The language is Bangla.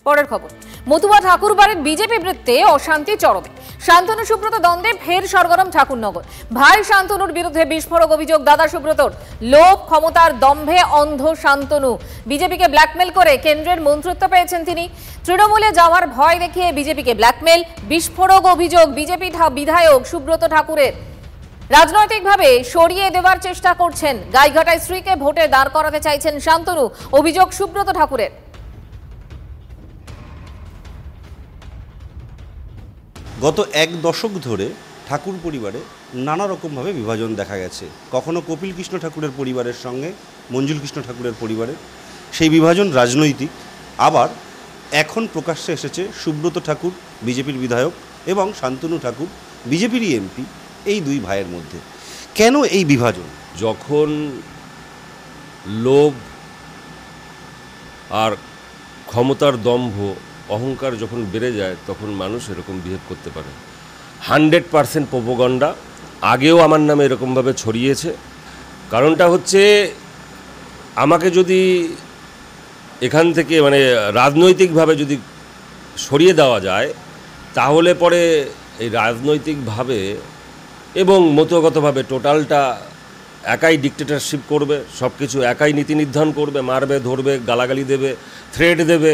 পরের খবর, মতুয়া ঠাকুরবাড়ির বিজেপি বৃত্তে অশান্তি চরমে। শান্তনু সুব্রত দ্বন্দ্বে ফের সরগরম ঠাকুরনগর। ভাই শান্তনুর বিরুদ্ধে বিস্ফোরক অভিযোগ দাদা সুব্রতর। লোভ, ক্ষমতার দম্ভে অন্ধ শান্তনু। বিজেপিকে ব্ল্যাকমেল করে কেন্দ্রের মন্ত্রিত্ব পেয়েছেন তিনি। তৃণমূলে যাওয়ার ভয় দেখিয়ে বিজেপিকে ব্ল্যাকমেল। বিস্ফোরক অভিযোগ বিজেপি বিধায়ক সুব্রত ঠাকুরের। রাজনৈতিকভাবে সরিয়ে দেওয়ার চেষ্টা করছেন। গাইঘাটায় স্ত্রীকে ভোটে দাঁড় করাতে চাইছেন শান্তনু, অভিযোগ সুব্রত ঠাকুরের। গত এক দশক ধরে ঠাকুর পরিবারে নানা রকমভাবে বিভাজন দেখা গেছে। কখনো কপিল কৃষ্ণ ঠাকুরের পরিবারের সঙ্গে মঞ্জুল কৃষ্ণ ঠাকুরের পরিবারের সেই বিভাজন রাজনৈতিক। আবার এখন প্রকাশ্যে এসেছে সুব্রত ঠাকুর বিজেপির বিধায়ক এবং শান্তনু ঠাকুর বিজেপিরই এমপি, এই দুই ভাইয়ের মধ্যে কেন এই বিভাজন? যখন লোভ আর ক্ষমতার দম্ভ অহংকার যখন বেড়ে যায় তখন মানুষ এরকম বিহেভ করতে পারে। 100% প্রোপাগান্ডা আগেও আমার নামে এরকমভাবে ছড়িয়েছে। কারণটা হচ্ছে, আমাকে যদি এখান থেকে মানে রাজনৈতিকভাবে যদি সরিয়ে দেওয়া যায় তাহলে পরে এই রাজনৈতিকভাবে এবং মতগতভাবে টোটালটা একাই ডিক্টেটরশিপ করবে, সব কিছু একাই নীতি নির্ধারণ করবে, মারবে, ধরবে, গালাগালি দেবে, থ্রেট দেবে।